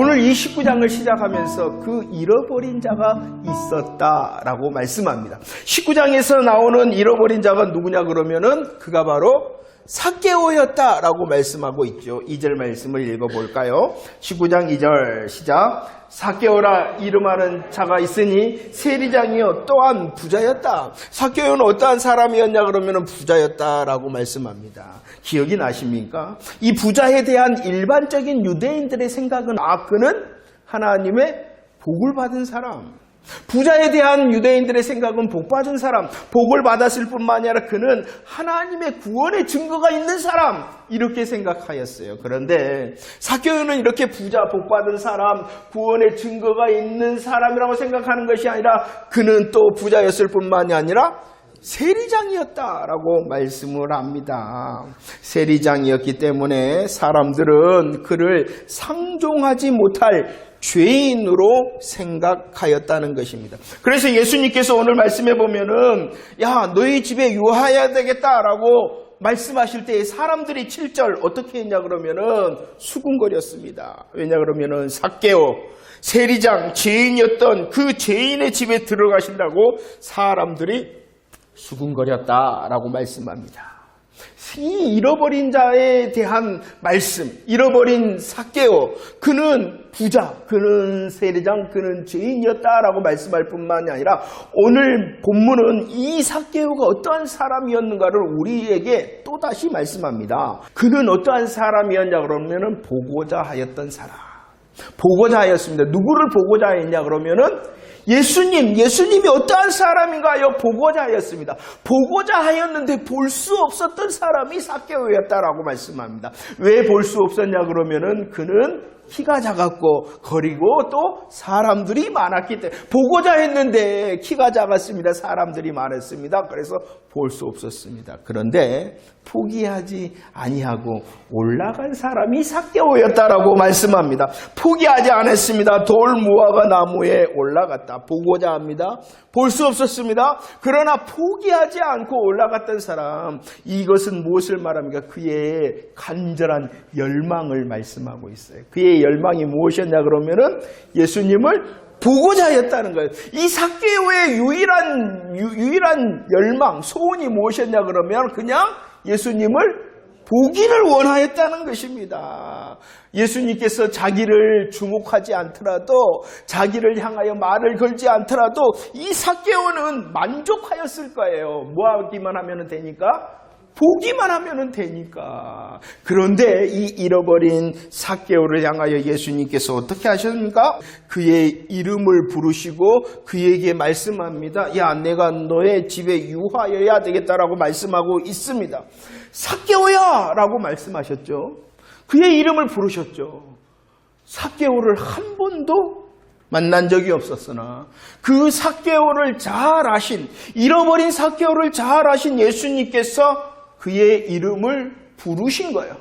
오늘 이 19장을 시작하면서 그 잃어버린 자가 있었다라고 말씀합니다. 19장에서 나오는 잃어버린 자가 누구냐 그러면은 그가 바로 삭개오였다라고 말씀하고 있죠. 2절 말씀을 읽어볼까요? 19장 2절 시작. 삭개오라 이름하는 자가 있으니 세리장이요 또한 부자였다. 삭개오는 어떠한 사람이었냐 그러면 부자였다라고 말씀합니다. 기억이 나십니까? 이 부자에 대한 일반적인 유대인들의 생각은 그는 하나님의 복을 받은 사람. 부자에 대한 유대인들의 생각은 복 받은 사람, 복을 받았을 뿐만 아니라 그는 하나님의 구원의 증거가 있는 사람, 이렇게 생각하였어요. 그런데 삭개오는 이렇게 부자, 복 받은 사람, 구원의 증거가 있는 사람이라고 생각하는 것이 아니라 그는 또 부자였을 뿐만이 아니라 세리장이었다라고 말씀을 합니다. 세리장이었기 때문에 사람들은 그를 상종하지 못할 죄인으로 생각하였다는 것입니다. 그래서 예수님께서 오늘 말씀해 보면은 너희 집에 유하여야 되겠다라고 말씀하실 때 사람들이 7절 어떻게 했냐 그러면은 수군거렸습니다. 왜냐 그러면은 삭개오 세리장 죄인이었던 그 죄인의 집에 들어가신다고 사람들이 수군거렸다라고 말씀합니다. 이 잃어버린 자에 대한 말씀, 잃어버린 삭개오, 그는 부자, 그는 세리장, 그는 죄인이었다라고 말씀할 뿐만이 아니라 오늘 본문은 이 삭개오가 어떠한 사람이었는가를 우리에게 또다시 말씀합니다. 그는 어떠한 사람이었냐 그러면은 보고자 하였던 사람. 보고자 하였습니다. 누구를 보고자 했냐 그러면은 예수님이 어떠한 사람인가요? 보고자 하였습니다. 보고자 하였는데 볼 수 없었던 사람이 삭개오였다라고 말씀합니다. 왜 볼 수 없었냐 그러면은 그는 키가 작았고 거리고 또 사람들이 많았기 때문에 보고자 했는데 키가 작았습니다. 사람들이 많았습니다. 그래서 볼 수 없었습니다. 그런데 포기하지 아니하고 올라간 사람이 삭개오였다라고 말씀합니다. 포기하지 않았습니다. 돌 무화과 나무에 올라갔다. 보고자 합니다. 볼 수 없었습니다. 그러나 포기하지 않고 올라갔던 사람, 이것은 무엇을 말합니까? 그의 간절한 열망을 말씀하고 있어요. 그의 열망이 무엇이었냐 그러면은 예수님을 보고자 하였다는 거예요. 이 삭개오의 유일한 열망, 소원이 무엇이었냐 그러면 그냥 예수님을 보기를 원하였다는 것입니다. 예수님께서 자기를 주목하지 않더라도, 자기를 향하여 말을 걸지 않더라도 이 삭개오는 만족하였을 거예요. 뭐 하기만 하면 되니까? 보기만 하면 되니까. 그런데 이 잃어버린 삭개오를 향하여 예수님께서 어떻게 하셨습니까? 그의 이름을 부르시고 그에게 말씀합니다. 내가 너의 집에 유하여야 되겠다라고 말씀하고 있습니다. 삭개오야! 라고 말씀하셨죠. 그의 이름을 부르셨죠. 삭개오를 한 번도 만난 적이 없었으나 그 삭개오를 잘 아신, 잃어버린 삭개오를 잘 아신 예수님께서 그의 이름을 부르신 거예요.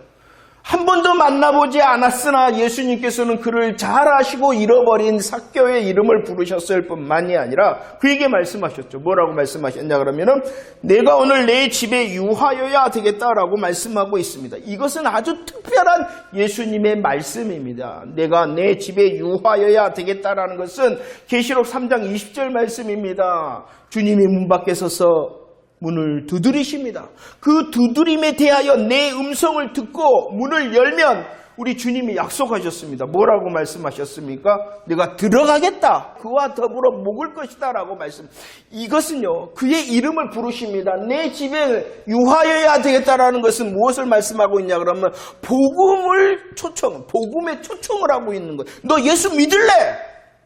한 번도 만나보지 않았으나 예수님께서는 그를 잘 아시고 잃어버린 삭개오의 이름을 부르셨을 뿐만이 아니라 그에게 말씀하셨죠. 뭐라고 말씀하셨냐 그러면은 내가 오늘 내 집에 유하여야 되겠다라고 말씀하고 있습니다. 이것은 아주 특별한 예수님의 말씀입니다. 내가 내 집에 유하여야 되겠다라는 것은 계시록 3장 20절 말씀입니다. 주님이 문 밖에 서서 문을 두드리십니다. 그 두드림에 대하여 내 음성을 듣고 문을 열면 우리 주님이 약속하셨습니다. 뭐라고 말씀하셨습니까? 내가 들어가겠다. 그와 더불어 먹을 것이다 라고 말씀. 이것은요, 그의 이름을 부르십니다. 내 집에 유하여야 되겠다라는 것은 무엇을 말씀하고 있냐 그러면 복음의 초청을 하고 있는 거예요. 너 예수 믿을래?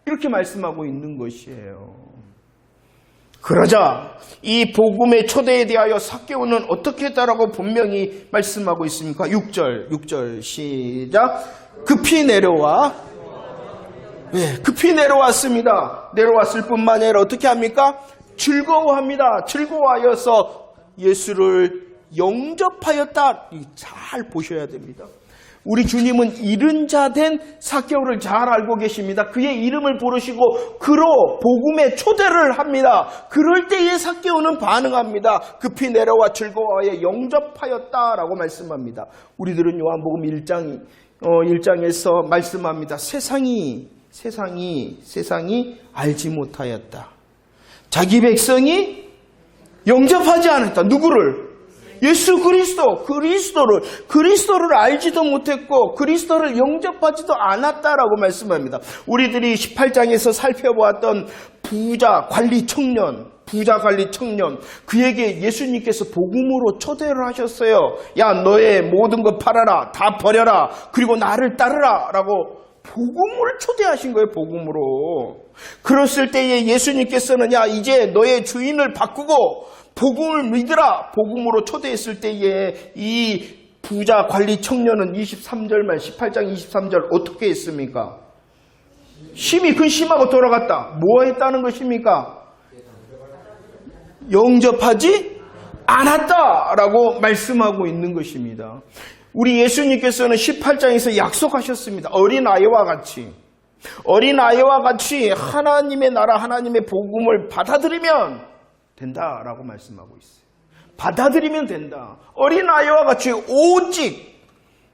이렇게 말씀하고 있는 것이에요. 그러자 이 복음의 초대에 대하여 삭개오는 어떻게 했다라고 분명히 말씀하고 있습니까? 6절 시작. 급히 내려왔습니다. 내려왔을 뿐만 아니라 어떻게 합니까? 즐거워합니다. 즐거워하여서 예수를 영접하였다. 잘 보셔야 됩니다. 우리 주님은 잃은 자 된 삭개오를 잘 알고 계십니다. 그의 이름을 부르시고 그로 복음의 초대를 합니다. 그럴 때에 삭개오는 반응합니다. 급히 내려와 즐거워하여 영접하였다라고 말씀합니다. 우리들은 요한복음 1장 1장에서 말씀합니다. 세상이 알지 못하였다. 자기 백성이 영접하지 않았다. 누구를? 예수 그리스도를 알지도 못했고 그리스도를 영접하지도 않았다라고 말씀합니다. 우리들이 18장에서 살펴보았던 부자 관리 청년, 그에게 예수님께서 복음으로 초대를 하셨어요. 야, 너의 모든 것 팔아라, 다 버려라, 그리고 나를 따르라 라고 복음을 초대하신 거예요. 복음으로. 그랬을 때에 예수님께서는 야, 이제 너의 주인을 바꾸고 복음을 믿으라, 복음으로 초대했을 때에 이 부자 관리 청년은 23절 18장 23절 어떻게 했습니까? 심히 근심하고 돌아갔다. 뭐 했다는 것입니까? 영접하지 않았다라고 말씀하고 있는 것입니다. 우리 예수님께서는 18장에서 약속하셨습니다. 어린아이와 같이 하나님의 나라, 하나님의 복음을 받아들이면 된다라고 말씀하고 있어요. 받아들이면 된다. 어린아이와 같이 오직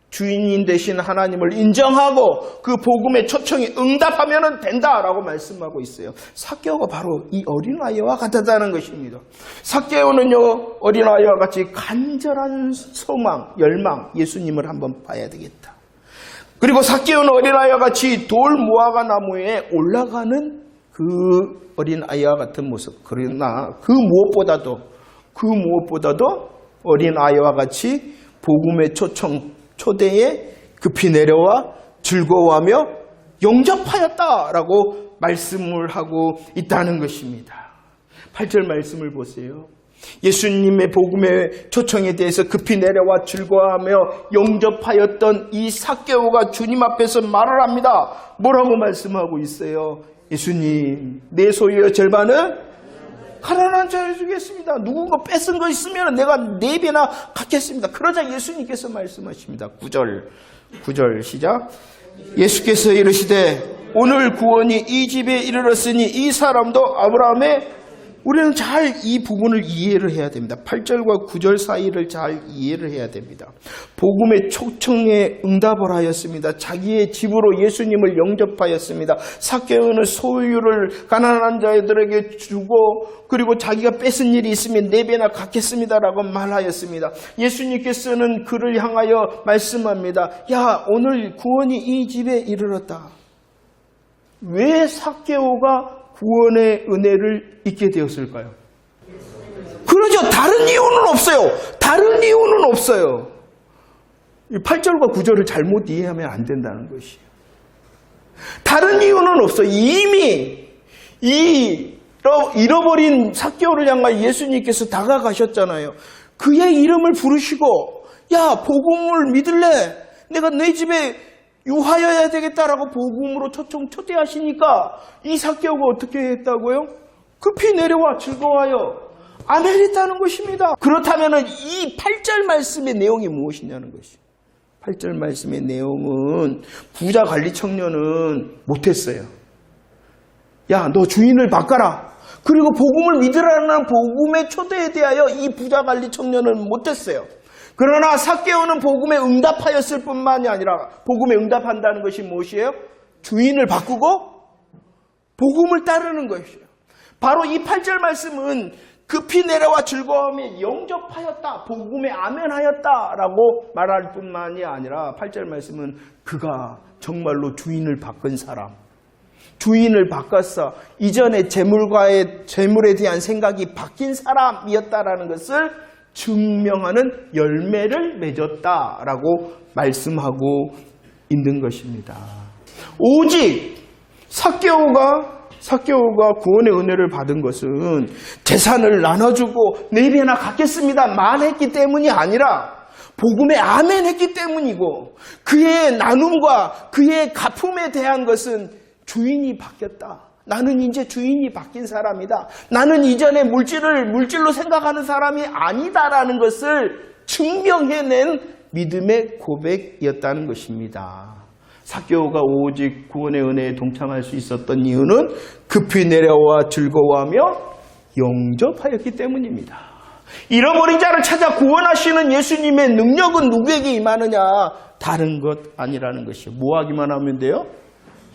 주인인 되신 하나님을 인정하고 그 복음의 초청에 응답하면 된다라고 말씀하고 있어요. 삭개오가 바로 이 어린아이와 같다는 것입니다. 삭개오는요, 어린아이와 같이 간절한 소망, 열망, 예수님을 한번 봐야 되겠다. 그리고 삭개오는 어린아이와 같이 돌 무화과 나무에 올라가는 그 어린아이와 같은 모습. 그러나 그 무엇보다도 어린아이와 같이 복음의 초대에 급히 내려와 즐거워하며 영접하였다라고 말씀을 하고 있다는 것입니다. 8절 말씀을 보세요. 예수님의 복음의 초청에 대해서 급히 내려와 즐거워하며 영접하였던 이 삭개오가 주님 앞에서 말을 합니다. 뭐라고 말씀하고 있어요? 예수님, 내 소유의 절반은 가난한 자에 주겠습니다. 누군가 뺏은 거 있으면 내가 4배나 갚겠습니다. 그러자 예수님께서 말씀하십니다. 9절 시작. 예수께서 이르시되 오늘 구원이 이 집에 이르렀으니 이 사람도 아브라함의, 우리는 잘 이 부분을 이해를 해야 됩니다. 8절과 9절 사이를 잘 이해를 해야 됩니다. 복음의 초청에 응답을 하였습니다. 자기의 집으로 예수님을 영접하였습니다. 삭개오는 소유를 가난한 자들에게 주고 그리고 자기가 뺏은 일이 있으면 4배나 갚겠습니다라고 말하였습니다. 예수님께서는 그를 향하여 말씀합니다. 야, 오늘 구원이 이 집에 이르렀다. 왜 삭개오가 구원의 은혜를 잊게 되었을까요? 그러죠. 다른 이유는 없어요. 8절과 9절을 잘못 이해하면 안 된다는 것이에요. 다른 이유는 없어요. 이미 잃어버린 삭개오를 향하여 예수님께서 다가가셨잖아요. 그의 이름을 부르시고 야, 복음을 믿을래? 내가 내 집에 유하여야 되겠다라고 복음으로 초대하시니까 이 삭개오가 어떻게 했다고요? 급히 내려와 즐거워하여 아멘했다는 것입니다. 그렇다면 이 8절 말씀의 내용이 무엇이냐는 것이에요. 8절 말씀의 내용은 부자 관리 청년은 못했어요. 야, 너 주인을 바꿔라. 그리고 복음을 믿으라는 복음의 초대에 대하여 이 부자 관리 청년은 못했어요. 그러나 삭개오는 복음에 응답하였을 뿐만이 아니라 복음에 응답한다는 것이 무엇이에요? 주인을 바꾸고 복음을 따르는 것이에요. 바로 이 8절 말씀은 급히 내려와 즐거움에 영접하였다, 복음에 아멘하였다라고 말할 뿐만이 아니라 8절 말씀은 그가 정말로 주인을 바꾼 사람, 주인을 바꿨어. 이전에 재물에 대한 생각이 바뀐 사람이었다라는 것을 증명하는 열매를 맺었다라고 말씀하고 있는 것입니다. 오직 삭개오가 구원의 은혜를 받은 것은 재산을 나눠주고 4배나 갚겠습니다만 했기 때문이 아니라 복음에 아멘했기 때문이고, 그의 나눔과 그의 갚음에 대한 것은 주인이 바뀌었다. 나는 이제 주인이 바뀐 사람이다. 나는 이전에 물질로 생각하는 사람이 아니다라는 것을 증명해낸 믿음의 고백이었다는 것입니다. 삭개오가 오직 구원의 은혜에 동참할 수 있었던 이유는 급히 내려와 즐거워하며 영접하였기 때문입니다. 잃어버린 자를 찾아 구원하시는 예수님의 능력은 누구에게 임하느냐? 다른 것 아니라는 것이요. 뭐 하기만 하면 돼요?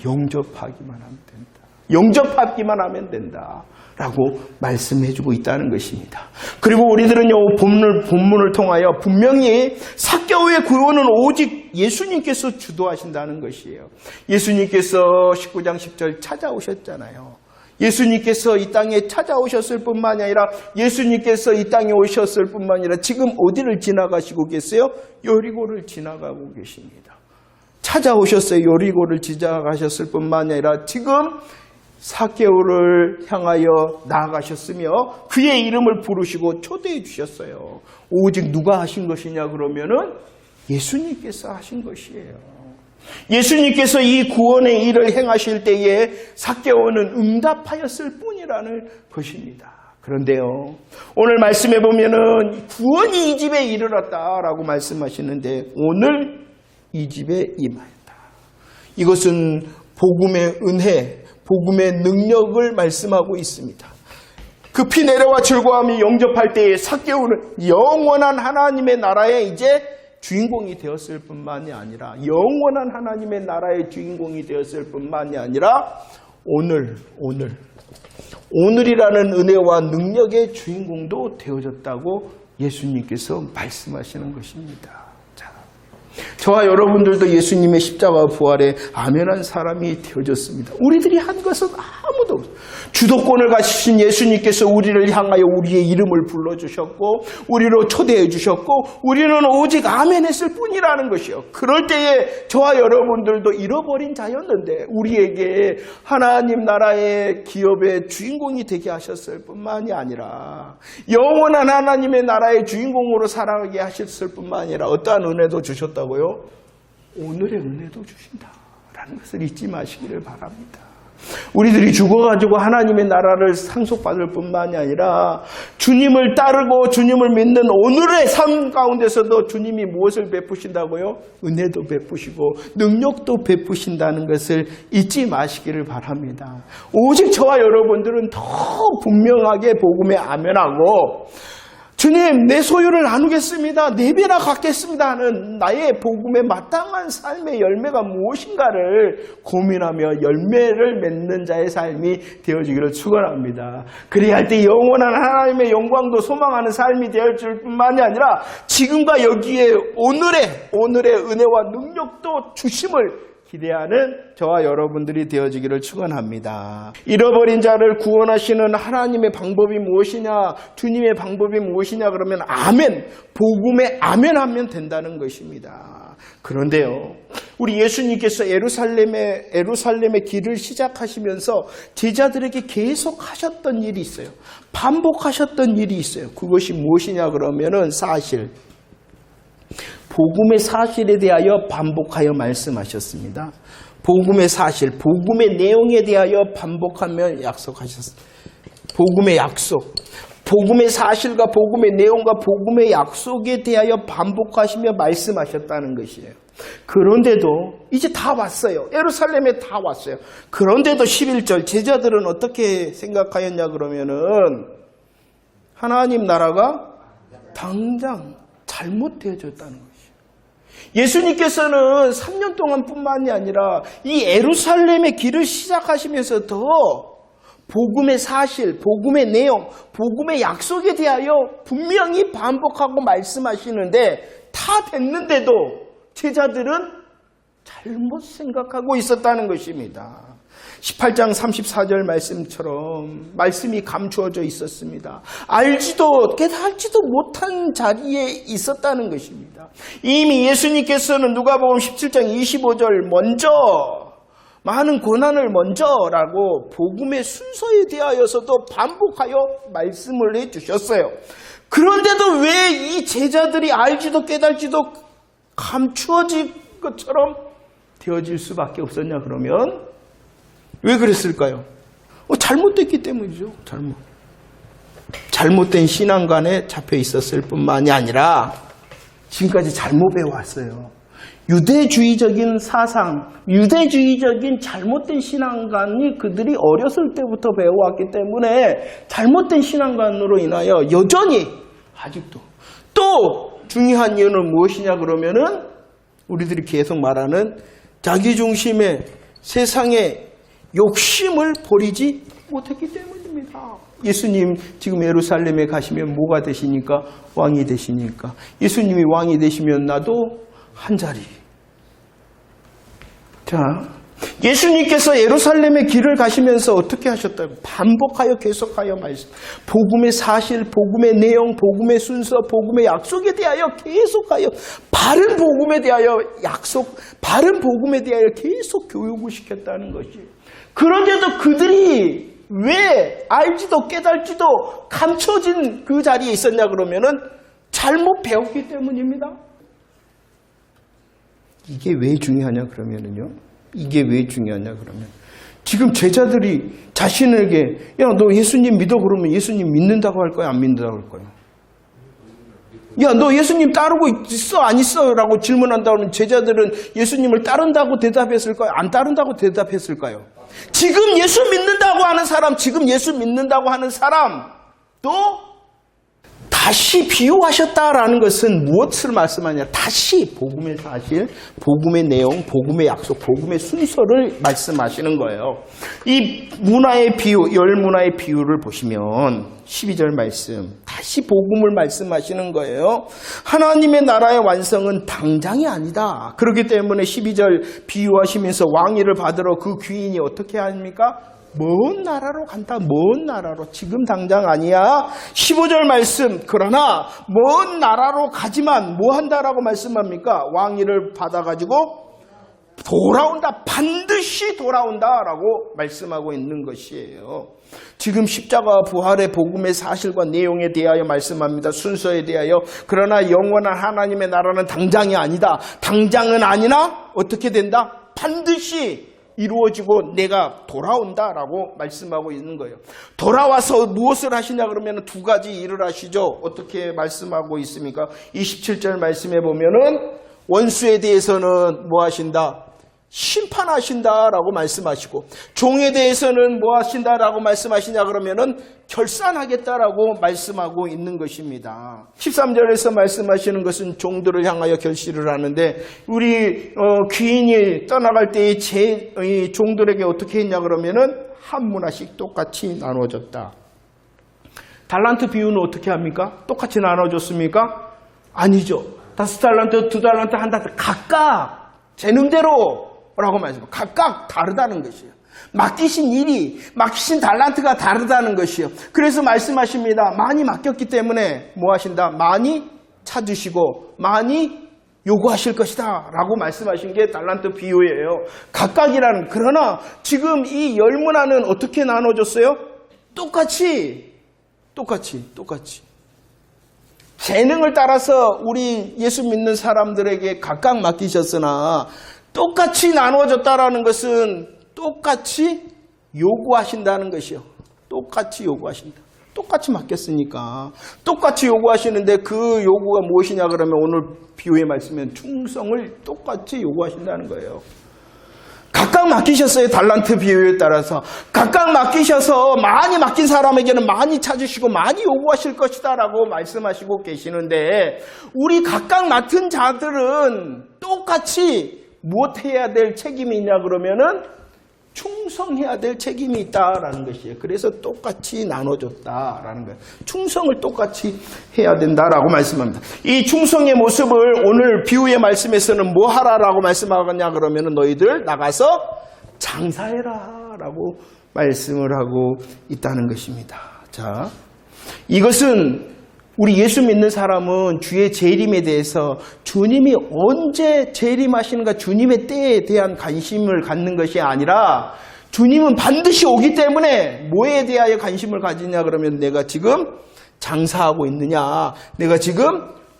영접하기만 하면 된다. 영접하기만 하면 된다. 라고 말씀해주고 있다는 것입니다. 그리고 우리들은요, 본문을 통하여 분명히 삭개오의 구원은 오직 예수님께서 주도하신다는 것이에요. 예수님께서 19장 10절 찾아오셨잖아요. 예수님께서 이 땅에 찾아오셨을 뿐만이 아니라 예수님께서 이 땅에 오셨을 뿐만 아니라 지금 어디를 지나가시고 계세요? 여리고를 지나가고 계십니다. 찾아오셨어요. 여리고를 지나가셨을 뿐만이 아니라 지금 삭개오를 향하여 나아가셨으며 그의 이름을 부르시고 초대해 주셨어요. 오직 누가 하신 것이냐 그러면은 예수님께서 하신 것이에요. 예수님께서 이 구원의 일을 행하실 때에 삭개오는 응답하였을 뿐이라는 것입니다. 그런데요, 오늘 말씀해 보면은 구원이 이 집에 이르렀다라고 말씀하시는데 오늘 이 집에 임하였다. 이것은 복음의 은혜, 복음의 능력을 말씀하고 있습니다. 급히 내려와 즐거움이 영접할 때에 삭개오는 영원한 하나님의 나라에 이제 주인공이 되었을 뿐만이 아니라 영원한 하나님의 나라의 주인공이 되었을 뿐만이 아니라 오늘이라는 은혜와 능력의 주인공도 되어졌다고 예수님께서 말씀하시는 것입니다. 저와 여러분들도 예수님의 십자가 부활에 아멘한 사람이 되어졌습니다. 우리들이 한 것은 아무도 없어요. 주도권을 가지신 예수님께서 우리를 향하여 우리의 이름을 불러주셨고 우리로 초대해 주셨고 우리는 오직 아멘 했을 뿐이라는 것이요. 그럴 때에 저와 여러분들도 잃어버린 자였는데 우리에게 하나님 나라의 기업의 주인공이 되게 하셨을 뿐만이 아니라 영원한 하나님의 나라의 주인공으로 살아가게 하셨을 뿐만 아니라 어떠한 은혜도 주셨다고요? 오늘의 은혜도 주신다라는 것을 잊지 마시기를 바랍니다. 우리들이 죽어가지고 하나님의 나라를 상속받을 뿐만이 아니라 주님을 따르고 주님을 믿는 오늘의 삶 가운데서도 주님이 무엇을 베푸신다고요? 은혜도 베푸시고 능력도 베푸신다는 것을 잊지 마시기를 바랍니다. 오직 저와 여러분들은 더 분명하게 복음에 아멘하고 주님, 내 소유를 나누겠습니다. 4배나 갖겠습니다 하는 나의 복음에 마땅한 삶의 열매가 무엇인가를 고민하며 열매를 맺는 자의 삶이 되어지기를 축원합니다. 그래야 할 때 영원한 하나님의 영광도 소망하는 삶이 되어질 뿐만이 아니라 지금과 여기에 오늘의 은혜와 능력도 주심을 기대하는 저와 여러분들이 되어지기를 축원합니다. 잃어버린 자를 구원하시는 하나님의 방법이 무엇이냐, 주님의 방법이 무엇이냐 그러면 아멘, 복음에 아멘하면 된다는 것입니다. 그런데요, 우리 예수님께서 예루살렘의 길을 시작하시면서 제자들에게 계속 하셨던 일이 있어요. 반복하셨던 일이 있어요. 그것이 무엇이냐 그러면은 사실 복음의 사실에 대하여 반복하여 말씀하셨습니다. 복음의 사실, 복음의 내용에 대하여 반복하며 약속하셨습니다. 복음의 약속, 복음의 사실과 복음의 내용과 복음의 약속에 대하여 반복하시며 말씀하셨다는 것이에요. 그런데도 이제 다 왔어요. 예루살렘에 다 왔어요. 그런데도 11절 제자들은 어떻게 생각하였냐 그러면은 하나님 나라가 당장 잘못되어졌다는 거예요. 예수님께서는 3년 동안 뿐만이 아니라 이 예루살렘의 길을 시작하시면서도 복음의 사실, 복음의 내용, 복음의 약속에 대하여 분명히 반복하고 말씀하시는데 다 됐는데도 제자들은 잘못 생각하고 있었다는 것입니다. 18장 34절 말씀처럼 말씀이 감추어져 있었습니다. 알지도 깨달지도 못한 자리에 있었다는 것입니다. 이미 예수님께서는 누가복음 17장 25절 먼저 많은 고난을 먼저라고 복음의 순서에 대하여서도 반복하여 말씀을 해주셨어요. 그런데도 왜 이 제자들이 알지도 깨달지도 감추어진 것처럼 되어질 수밖에 없었냐 그러면 왜 그랬을까요? 잘못됐기 때문이죠. 잘못된 신앙관에 잡혀 있었을 뿐만이 아니라 지금까지 잘못 배워왔어요. 유대주의적인 사상, 유대주의적인 잘못된 신앙관이 그들이 어렸을 때부터 배워왔기 때문에 잘못된 신앙관으로 인하여 여전히 아직도. 또 중요한 이유는 무엇이냐 그러면은 우리들이 계속 말하는 자기중심의 세상의 욕심을 버리지 못했기 때문입니다. 예수님 지금 예루살렘에 가시면 뭐가 되시니까? 왕이 되시니까. 예수님이 왕이 되시면 나도 한 자리. 자, 예수님께서 예루살렘의 길을 가시면서 어떻게 하셨다고? 반복하여 계속하여 말씀. 복음의 사실, 복음의 내용, 복음의 순서, 복음의 약속에 대하여 계속하여 바른 복음에 대하여 바른 복음에 대하여 계속 교육을 시켰다는 것이. 그런데도 그들이 왜 알지도 깨달지도 감춰진 그 자리에 있었냐 그러면은 잘못 배웠기 때문입니다. 이게 왜 중요하냐 그러면은요. 이게 왜 중요하냐 그러면 지금 제자들이 자신에게 야, 너 예수님 믿어 그러면 예수님 믿는다고 할 거야, 안 믿는다고 할 거야? 야, 너 예수님 따르고 있어, 안 있어? 라고 질문한다고 하면 제자들은 예수님을 따른다고 대답했을까요? 안 따른다고 대답했을까요? 지금 예수 믿는다고 하는 사람, 지금 예수 믿는다고 하는 사람 또 다시 비유하셨다라는 것은 무엇을 말씀하냐? 다시 복음의 사실, 복음의 내용, 복음의 약속, 복음의 순서를 말씀하시는 거예요. 이 문화의 비유, 열 문화의 비유를 보시면 12절 말씀, 다시 복음을 말씀하시는 거예요. 하나님의 나라의 완성은 당장이 아니다. 그렇기 때문에 12절 비유하시면서 왕위를 받으러 그 귀인이 어떻게 합니까? 먼 나라로 간다. 먼 나라로. 지금 당장 아니야. 15절 말씀. 그러나 먼 나라로 가지만 뭐 한다라고 말씀합니까? 왕위를 받아가지고 돌아온다. 반드시 돌아온다라고 말씀하고 있는 것이에요. 지금 십자가 부활의 복음의 사실과 내용에 대하여 말씀합니다. 순서에 대하여. 그러나 영원한 하나님의 나라는 당장이 아니다. 당장은 아니나 어떻게 된다? 반드시 이루어지고 내가 돌아온다라고 말씀하고 있는 거예요. 돌아와서 무엇을 하시냐 그러면 두 가지 일을 하시죠. 어떻게 말씀하고 있습니까? 27절 말씀에 보면은 원수에 대해서는 뭐 하신다? 심판하신다라고 말씀하시고, 종에 대해서는 뭐 하신다라고 말씀하시냐 그러면은 결산하겠다라고 말씀하고 있는 것입니다. 13절에서 말씀하시는 것은 종들을 향하여 결실을 하는데, 우리 귀인이 떠나갈 때에 종들에게 어떻게 했냐 그러면은 한 문화씩 똑같이 나눠줬다. 달란트 비유는 어떻게 합니까? 똑같이 나눠줬습니까? 아니죠. 5달란트, 2달란트, 1달란트 각각 재능대로 라고 말씀합니다. 각각 다르다는 것이에요. 맡기신 일이, 맡기신 달란트가 다르다는 것이에요. 그래서 말씀하십니다. 많이 맡겼기 때문에 뭐 하신다? 많이 찾으시고 많이 요구하실 것이다 라고 말씀하신 게 달란트 비유예요. 각각이라는. 그러나 지금 이 열 문화는 어떻게 나눠졌어요? 똑같이. 재능을 따라서 우리 예수 믿는 사람들에게 각각 맡기셨으나 똑같이 나누어졌다라는 것은 똑같이 요구하신다는 것이요. 똑같이 요구하신다. 똑같이 맡겼으니까. 똑같이 요구하시는데 그 요구가 무엇이냐 그러면 오늘 비유의 말씀은 충성을 똑같이 요구하신다는 거예요. 각각 맡기셨어요. 달란트 비유에 따라서. 각각 맡기셔서 많이 맡긴 사람에게는 많이 찾으시고 많이 요구하실 것이다 라고 말씀하시고 계시는데, 우리 각각 맡은 자들은 똑같이 무엇해야 될 책임이 있냐 그러면은 충성해야 될 책임이 있다라는 것이에요. 그래서 똑같이 나눠줬다라는 거예요. 충성을 똑같이 해야 된다라고 말씀합니다. 이 충성의 모습을 오늘 비유의 말씀에서는 뭐 하라라고 말씀하겠냐 그러면은 너희들 나가서 장사해라 라고 말씀을 하고 있다는 것입니다. 자, 이것은 우리 예수 믿는 사람은 주의 재림에 대해서 주님이 언제 재림하시는가, 주님의 때에 대한 관심을 갖는 것이 아니라 주님은 반드시 오기 때문에 뭐에 대하여 관심을 가지냐 그러면 내가 지금 장사하고 있느냐, 내가 지금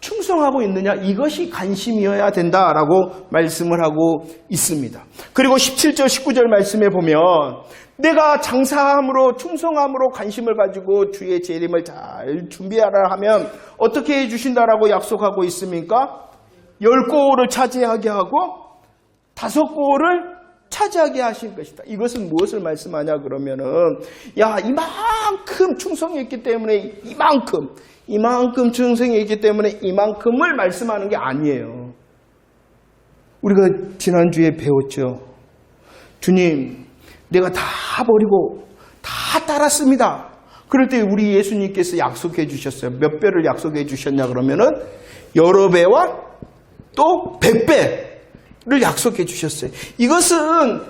충성하고 있느냐, 이것이 관심이어야 된다라고 말씀을 하고 있습니다. 그리고 17절 19절 말씀에 보면 내가 장사함으로 충성함으로 관심을 가지고 주의 재림을 잘 준비하라 하면 어떻게 해주신다라고 약속하고 있습니까? 10고을을 차지하게 하고 5고을을 차지하게 하실 것이다. 이것은 무엇을 말씀하냐 그러면은 야 이만큼 충성했기 때문에 이만큼 충성했기 때문에 이만큼을 말씀하는 게 아니에요. 우리가 지난주에 배웠죠. 주님 내가 다 버리고 다 따랐습니다. 그럴 때 우리 예수님께서 약속해 주셨어요. 몇 배를 약속해 주셨냐 그러면은 여러 배와 또 100배를 약속해 주셨어요. 이것은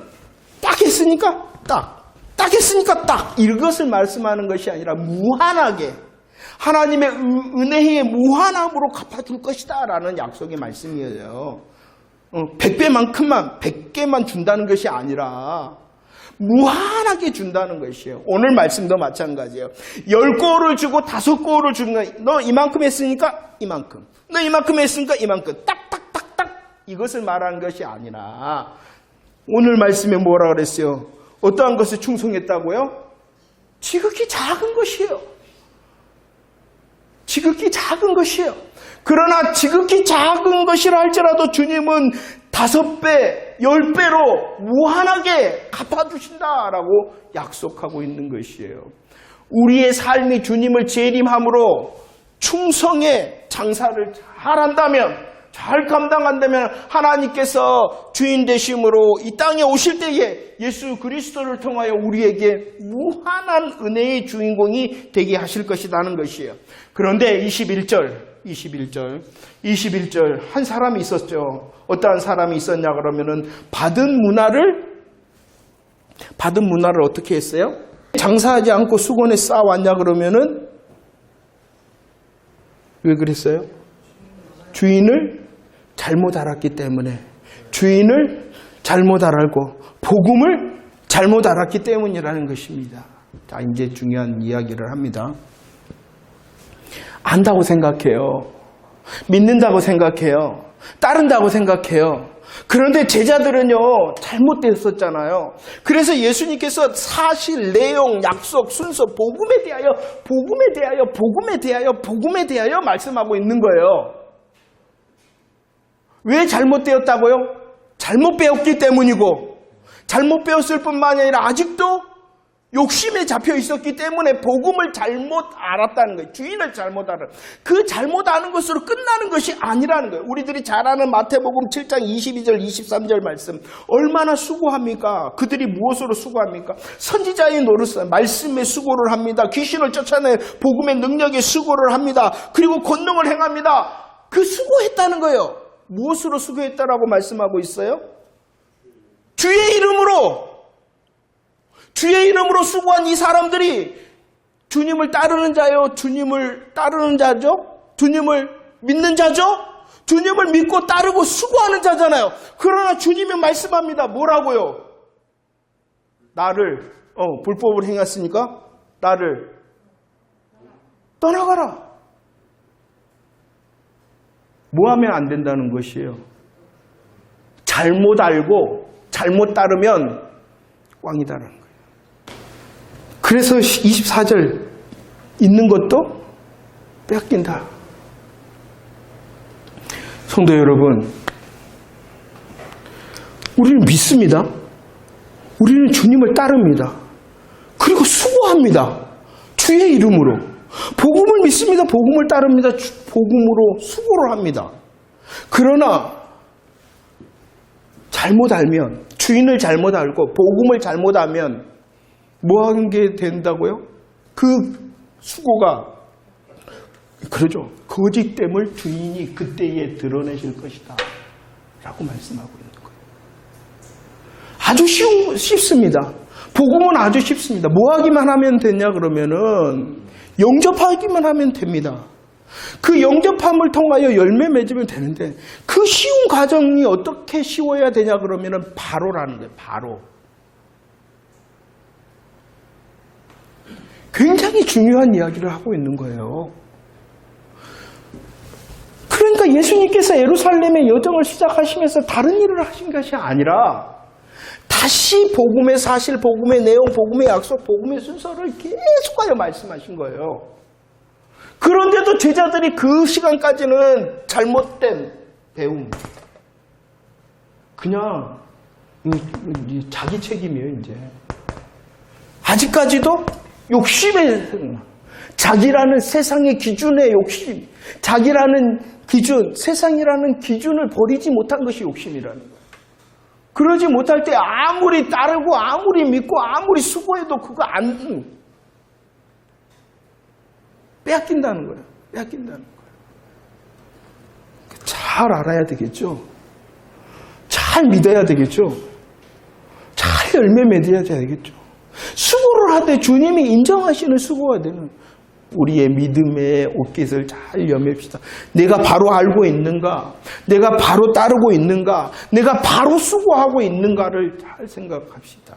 딱 했으니까 딱 했으니까 딱 이것을 말씀하는 것이 아니라 무한하게 하나님의 은혜의 무한함으로 갚아줄 것이다 라는 약속의 말씀이에요. 100배만큼만 100개만 준다는 것이 아니라 무한하게 준다는 것이에요. 오늘 말씀도 마찬가지예요. 10골을 주고 5골을 주는 거예요. 너 이만큼 했으니까 이만큼. 너 이만큼 했으니까 이만큼. 딱딱딱딱 이것을 말하는 것이 아니라 오늘 말씀에 뭐라 그랬어요? 어떠한 것에 충성했다고요? 지극히 작은 것이에요. 지극히 작은 것이에요. 그러나 지극히 작은 것이라 할지라도 주님은 5배, 10배로 무한하게 갚아주신다라고 약속하고 있는 것이에요. 우리의 삶이 주님을 재림함으로 충성의 장사를 잘한다면, 잘 감당한다면 하나님께서 주인 되심으로 이 땅에 오실 때에 예수 그리스도를 통하여 우리에게 무한한 은혜의 주인공이 되게 하실 것이라는 것이에요. 그런데 21절 한 사람이 있었죠. 어떠한 사람이 있었냐 그러면은 받은 문화를 어떻게 했어요? 장사하지 않고 수건에 쌓아왔냐 그러면은 왜 그랬어요? 주인을 잘못 알았기 때문에 주인을 잘못 알고 복음을 잘못 알았기 때문이라는 것입니다. 자, 이제 중요한 이야기를 합니다. 안다고 생각해요. 믿는다고 생각해요. 따른다고 생각해요. 그런데 제자들은요 잘못됐었잖아요. 그래서 예수님께서 사실, 내용, 약속, 순서, 복음에 대하여 말씀하고 있는 거예요. 왜 잘못되었다고요? 잘못 배웠기 때문이고, 잘못 배웠을 뿐만 아니라 아직도 욕심에 잡혀 있었기 때문에 복음을 잘못 알았다는 거예요. 주인을 잘못 알아. 그 잘못 아는 것으로 끝나는 것이 아니라는 거예요. 우리들이 잘 아는 마태복음 7장 22절 23절 말씀 얼마나 수고합니까? 그들이 무엇으로 수고합니까? 선지자의 노릇, 말씀에 수고를 합니다. 귀신을 쫓아내 복음의 능력에 수고를 합니다. 그리고 권능을 행합니다. 그 수고했다는 거예요. 무엇으로 수고했다라고 말씀하고 있어요? 주의 이름으로 수고한 이 사람들이 주님을 따르는 자요? 주님을 따르는 자죠? 주님을 믿는 자죠? 주님을 믿고 따르고 수고하는 자잖아요. 그러나 주님이 말씀합니다. 뭐라고요? 나를 불법을 행했으니까 나를 떠나가라. 뭐 하면 안 된다는 것이에요? 잘못 알고 잘못 따르면 꽝이다라는 거예요. 그래서 24절 있는 것도 뺏긴다. 성도 여러분, 우리는 믿습니다. 우리는 주님을 따릅니다. 그리고 수고합니다. 주의 이름으로. 복음을 믿습니다. 복음을 따릅니다. 복음으로 수고를 합니다. 그러나 잘못 알면, 주인을 잘못 알고 복음을 잘못 알면 뭐 하는 게 된다고요? 그 수고가 그러죠. 거짓됨을 주인이 그때에 드러내실 것이다 라고 말씀하고 있는 거예요. 아주 쉽습니다. 복음은 아주 쉽습니다. 뭐 하기만 하면 되냐 그러면은 영접하기만 하면 됩니다. 그 영접함을 통하여 열매 맺으면 되는데 그 쉬운 과정이 어떻게 쉬워야 되냐 그러면은 바로라는 거예요. 바로. 굉장히 중요한 이야기를 하고 있는 거예요. 그러니까 예수님께서 예루살렘의 여정을 시작하시면서 다른 일을 하신 것이 아니라 다시 복음의 사실, 복음의 내용, 복음의 약속, 복음의 순서를 계속하여 말씀하신 거예요. 그런데도 제자들이 그 시간까지는 잘못된 배움, 그냥 자기 책임이에요, 이제. 아직까지도 욕심에, 자기라는 세상의 기준의 욕심, 자기라는 기준, 세상이라는 기준을 버리지 못한 것이 욕심이라는 거예요. 그러지 못할 때 아무리 따르고 아무리 믿고 아무리 수고해도 그거 안 빼앗긴다는 거예요. 빼앗긴다는 거예요. 잘 알아야 되겠죠. 잘 믿어야 되겠죠. 잘 열매 맺어야 되겠죠. 수고를 하되 주님이 인정하시는 수고가 되는 우리의 믿음의 옷깃을 잘 여맵시다. 내가 바로 알고 있는가? 내가 바로 따르고 있는가? 내가 바로 수고하고 있는가를 잘 생각합시다.